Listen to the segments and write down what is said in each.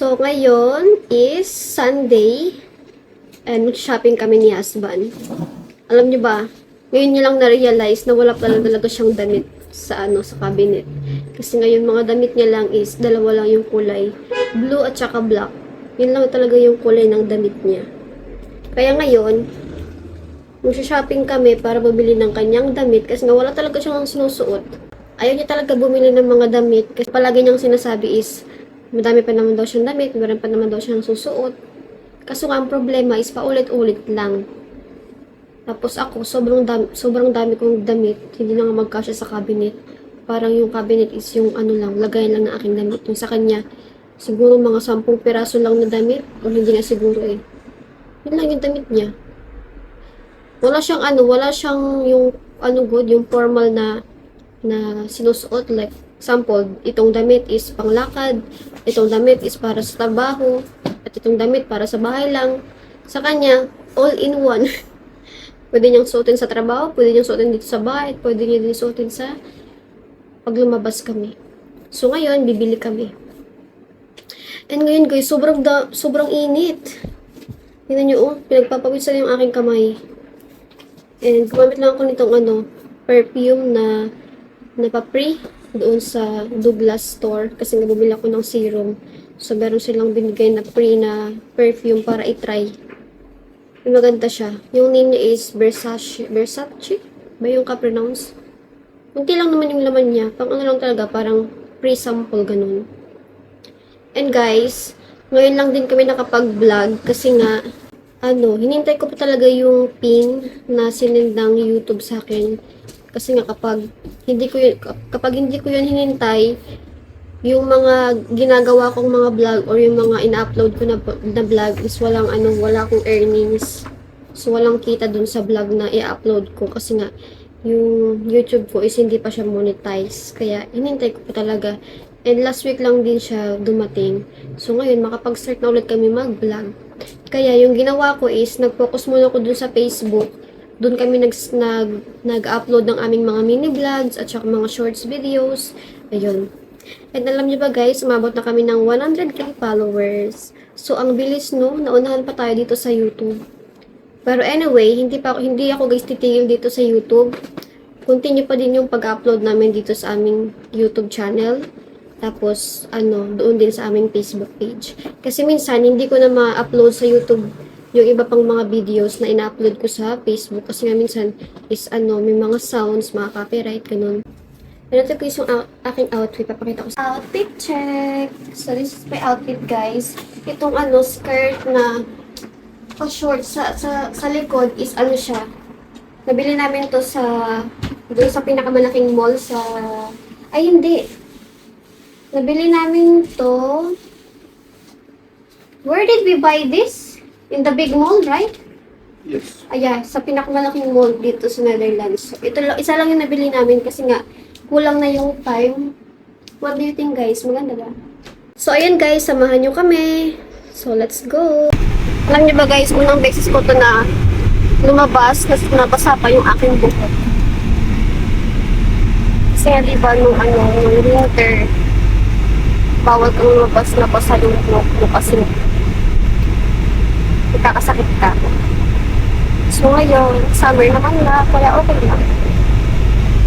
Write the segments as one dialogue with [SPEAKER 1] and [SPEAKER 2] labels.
[SPEAKER 1] So, ngayon is Sunday. And mag-shopping kami ni husband. Alam niyo ba, ngayon niya lang na-realize na wala pala talaga siyang damit sa sa cabinet. Kasi ngayon mga damit niya lang is dalawa lang yung kulay. Blue at saka black. Yun lang talaga yung kulay ng damit niya. Kaya ngayon, mag-shopping kami para bumili ng kanyang damit kasi nga wala talaga siyang sinusuot. Ayaw niya talaga bumili ng mga damit kasi palagi niyang sinasabi is madami pa naman daw siyang damit, meron pa naman daw siyang susuot. Kaso nga ang problema is paulit-ulit lang. Tapos ako, sobrang dami kong damit, hindi na nga magkasya sa cabinet. Parang yung cabinet is yung lang, lagayan lang ng aking damit. Yung sa kanya, siguro mga 10 piraso lang na damit, o hindi nga siguro eh. Yun lang yung damit niya. Wala siyang yung yung formal na sinusuot. Like, example, itong damit is panglakad, itong damit is para sa trabaho, at itong damit para sa bahay lang. Sa kanya, all in one. Pwede niyang suotin sa trabaho, pwede niyang suotin dito sa bahay, pwede niya din suotin sa pag lumabas kami. So, ngayon, bibili kami. And ngayon, guys, sobrang init. Tingnan niyo, pinagpapawisan yung aking kamay. And gumamit lang ako nitong perfume na napapre doon sa Douglas store kasi nabubili ako ng serum. So, meron silang binigay na free na perfume para i-try. Maganda siya. Yung name niya is Versace ba yung ka-pronounce? Kunti lang naman yung laman niya. Pang lang talaga, parang pre-sample ganun. And guys, ngayon lang din kami nakapag-vlog kasi nga, hinintay ko pa talaga yung pin na sinendang YouTube sa akin. Kasi nga kapag hindi ko yun hinintay, yung mga ginagawa kong mga vlog or yung mga ina-upload ko na vlog is wala akong earnings. So, walang kita dun sa vlog na i-upload ko kasi nga yung YouTube ko is hindi pa siya monetize. Kaya, hinintay ko pa talaga. And last week lang din siya dumating. So, ngayon, makapag-start na ulit kami mag-vlog. Kaya, yung ginawa ko is, nag-focus muna ko dun sa Facebook. Doon kami nag-upload ng aming mga mini-vlogs at saka mga shorts videos. Ayun. And alam niyo ba guys, umabot na kami ng 100k followers. So, ang bilis no, naunahan pa tayo dito sa YouTube. Pero anyway, hindi ako guys titigil dito sa YouTube. Continue pa din yung pag-upload namin dito sa aming YouTube channel. Tapos, doon din sa aming Facebook page. Kasi minsan, hindi ko na ma-upload sa YouTube yung iba pang mga videos na ina-upload ko sa Facebook. Kasi nga minsan is may mga sounds, mga copyright, ganun. Ito ko yung aking outfit. Papakita ko sa outfit check. So, this is my outfit, guys. Itong skirt na short sa likod is siya. Nabili namin to doon sa pinakamalaking mall sa... Ay, hindi. Nabili namin to... Where did we buy this? In the big mall, right?
[SPEAKER 2] Yes.
[SPEAKER 1] Ayan, sa pinakamalaking mall dito sa Netherlands. So, isa lang yung nabili namin kasi nga kulang na yung time. What do you think, guys? Maganda ba? So, ayan guys, samahan nyo kami. So, let's go. Alam nyo ba guys, unang beses ko to na lumabas kasi nabasa pa yung aking buhok. Kasi nga diba nung winter, bawal kang lumabas na basa yung buhok mo kasi ikakasakit ka. So, ngayon, summer naman na, kaya okay lang.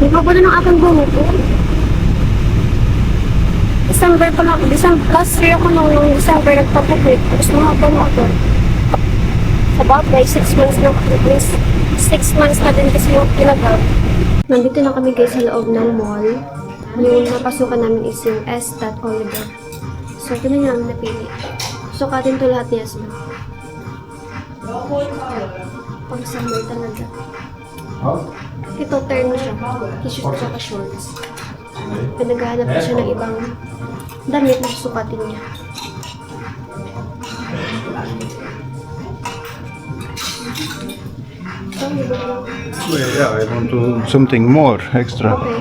[SPEAKER 1] Di ba ba ng aking buhok ko? Last year ako nung December nagpapukit. Tapos mahaba mo ako. About like 6 months na, at least 6 months na din kasi yung pinagaw. Nandito na kami guys sa loob ng mall. Yung napasukan namin is yung Estat Oliver. So, ito na nga ang napili. Sukatin to lahat niya. Pang summer talaga. Ito, terno siya. T-shirt at shorts. Pinaghahanap pa siya ng ibang damit na sukatin niya.
[SPEAKER 2] Well, yeah, I want to something more extra.
[SPEAKER 1] Okay.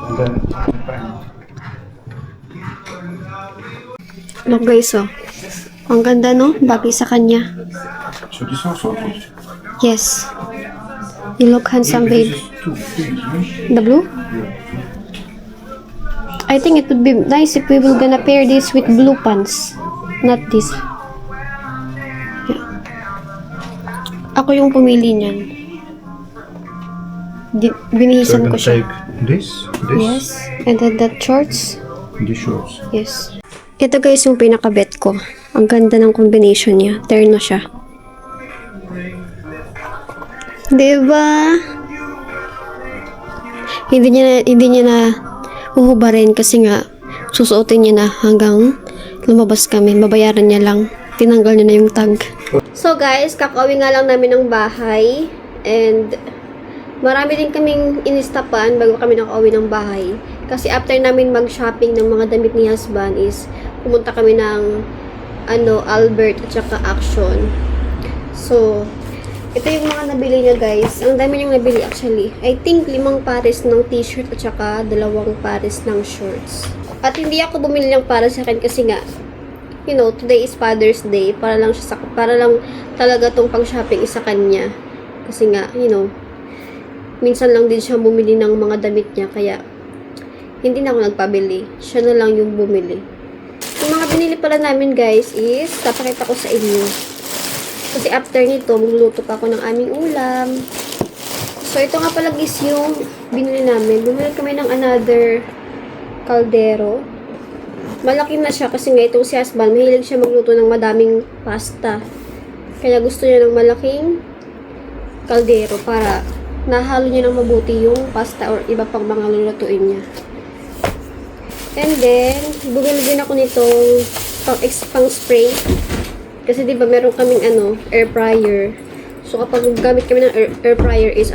[SPEAKER 2] And then,
[SPEAKER 1] Look guys, ang ganda no? Bagay sa kanya.
[SPEAKER 2] so this also good.
[SPEAKER 1] Yes. You look handsome, babe.
[SPEAKER 2] This is too big, no?
[SPEAKER 1] The blue? I think it would be nice if we will gonna pair this with blue pants. Not this. Yeah. Ako yung pumili niyan.
[SPEAKER 2] So
[SPEAKER 1] Binihisan
[SPEAKER 2] you
[SPEAKER 1] ko
[SPEAKER 2] can
[SPEAKER 1] siya.
[SPEAKER 2] take this,
[SPEAKER 1] Yes. And then that shorts.
[SPEAKER 2] these shorts.
[SPEAKER 1] Yes. Ito guys yung pinaka-bet ko. Ang ganda ng combination niya. Terno siya. Diba? Hindi niya na uhubarin kasi nga susuotin niya na hanggang lumabas kami. Babayaran niya lang. Tinanggal niya na yung tag. So guys, kakauwi nga lang namin ng bahay. And marami din kaming inistapan bago kami nakauwi ng bahay. Kasi after namin mag-shopping ng mga damit ni husband is pumunta kami ng Albert at saka Action. So, ito yung mga nabili niya guys. Ang dami niyang nabili actually. I think 5 pares ng t-shirt at saka 2 pares ng shorts. At hindi ako bumili ng para sa akin kasi nga, today is Father's Day. Para lang talaga tong pang-shopping is sa kanya. Kasi nga, minsan lang din siya bumili ng mga damit niya. Kaya, hindi na ako nagpabili. Siya na lang yung bumili. Yung mga binili pala namin guys is, papakita ko sa inyo. Kasi after nito, magluluto pa ako ng aming ulam. So, ito nga pala guys yung binili namin. Bumili kami ng another kaldero. Malaki na siya kasi nga itong si husband, mahilig siya magluto ng madaming pasta. Kaya gusto niya ng malaking kaldero para nahalo niya ng mabuti yung pasta or iba pang mga lulutuin niya. And then, bumili din ako nitong pang spray. Kasi diba meron kaming air fryer. So kapag gamit kami ng air fryer is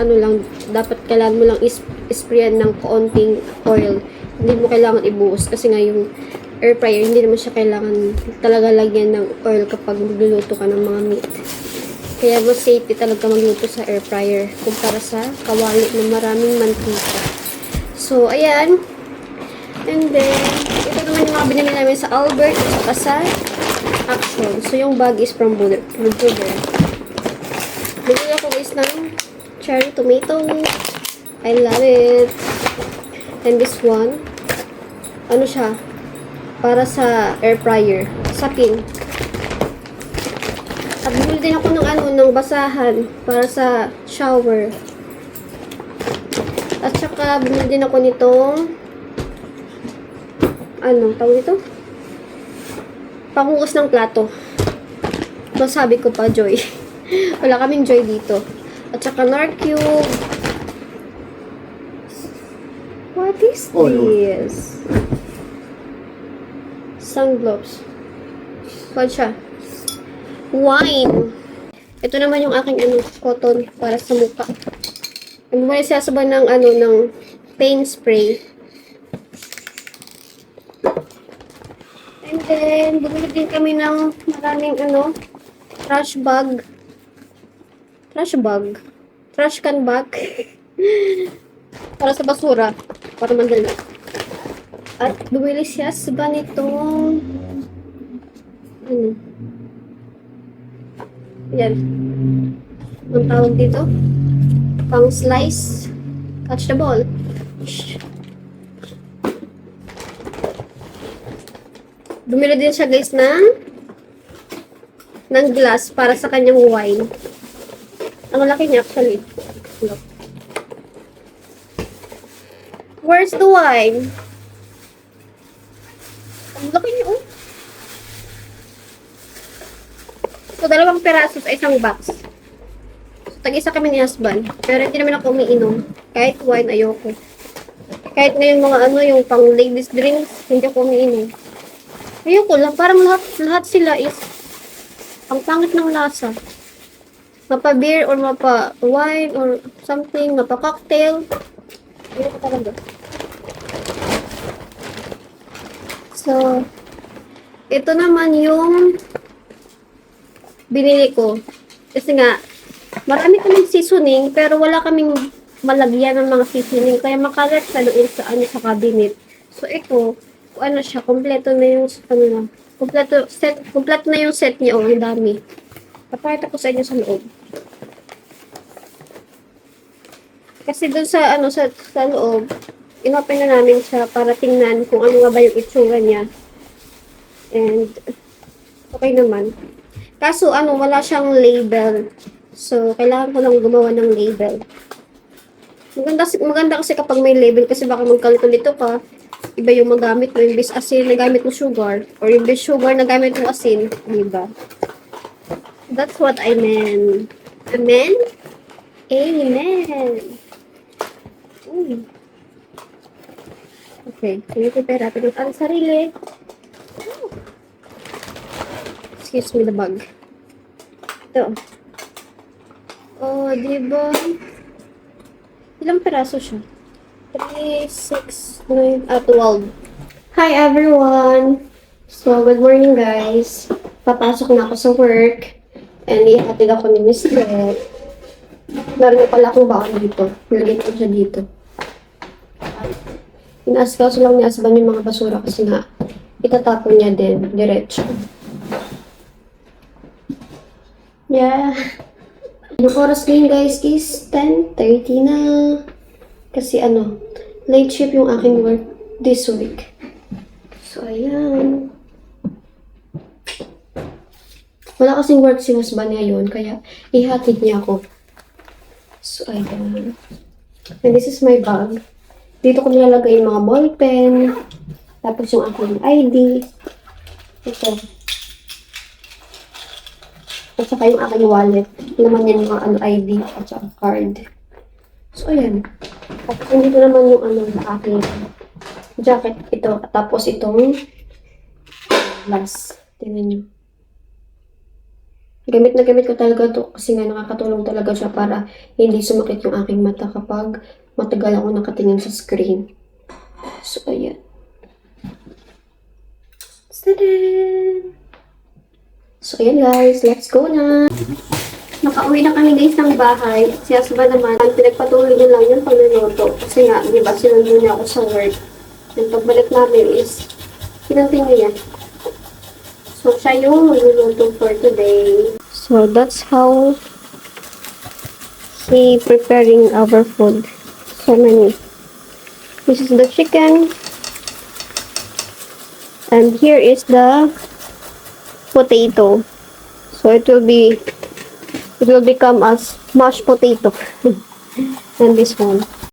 [SPEAKER 1] dapat kailangan mo lang sprayan ng kaunting oil. Hindi mo kailangan ibuhos kasi nga yung air fryer hindi naman siya kailangan talaga lagyan ng oil kapag magluluto ka ng mga meat. Kaya mas safety talaga magluto sa air fryer kumpara sa kawali na maraming mantika. So ayan. And then ito naman yung mga binili namin sa Albert at saka sa Action. So, yung bag is from Buder. Bumili ako guys ng cherry tomato. I love it. And this one, siya? Para sa air fryer. Sapin. At bumili din ako ng basahan para sa shower. At saka, bumili din ako nitong tawag ito? Panghugas ng plato. Masabi ko pa, Joy. Wala kaming Joy dito. At saka Narcube. What is this? Sungloves. What siya? Wine. Ito naman yung aking cotton para sa mukha. Bumili siya sa ng paint spray. And then, bumili din kami ng maraming trash bag. Trash can bag. Para sa basura. Para mandali. At bumili siya sa ganitong yan. Ang tawag dito? Pang slice. Catch the ball. Bumili din siya guys ng glass para sa kanyang wine. Ang laki niya actually. Look. Where's the wine? Ang laki niya So, 2 peraso sa isang box. So, tag-isa kami ni husband. Pero hindi naman ako umiinom. Kahit wine, ayoko. Kahit ngayon mga yung pang ladies drinks, hindi ako umiinom. Ayoko lang, parang lahat sila is ang pangit ng lasa. Mapa beer or mapa wine or something, mapa cocktail. Ayoko talaga. So, ito naman yung binili ko. Kasi nga, marami kaming seasoning, pero wala kaming malagyan ng mga seasoning. Kaya makalat sa doon sa cabinet. So, ito, siya, kompleto na yung, kompleto na yung set niya, ang dami. Papakita ko sa inyo sa loob. Kasi doon sa, sa loob, inopen na namin siya para tingnan kung ano nga ba yung itsura niya. And, okay naman. Kaso, wala siyang label. So, kailangan ko lang gumawa ng label. Maganda kasi kapag may label kasi baka magkalito-lito ka. Iba yung magamit mo. Imbis asin, nagamit mo sugar. Or imbis sugar, nagamit mo asin. Diba? That's what I meant. Amen? Amen. Okay. Prepare natin ang sarili. Excuse me, the bug. Ito. Oh, diba? Ilang peraso siya? 3, 6, 9, 12. Hi, everyone! So, good morning, guys. Papasok na ako sa work. And ihatid ako ni Miss Beth. Meron na pala akong baon dito. Nilagay ko siya dito. Inaasikaso lang ni Asban yung mga basura kasi nga itatapon niya din, diretso. Yeah. Yung oras ngayon guys is 10:30 na. Kasi late shift yung aking work this week. So, ayan. Wala kasing work si Asban ngayon, kaya ihatid niya ako. So, ayan. And this is my bag. Dito ko nilalagay yung mga ballpen. Tapos yung aking ID. Ito. At saka yung aking wallet. Naman yan mga ID at saka card. So, ayan. Tapos dito naman yung aking jacket. Ito. Tapos itong last. Tingnan nyo. Gamit na gamit ko talaga to kasi nga nakakatulong talaga siya para hindi sumakit yung aking mata kapag matagal ako nakatingin sa screen. So, ayan. Tada! So, ayan guys. Let's go na! Nakauwi na kami guys ng bahay. Si Asba naman, pinagpatuloy niya lang yung pagluluto. Kasi nga, di ba, sinundo niya ako sa work. Yung pagbalik namin is, kinunting niya. So, siya yung magluluto for today. So, that's how he preparing our food. So many. This is the chicken. And here is the potato. So, it will become as mashed potato. And this one.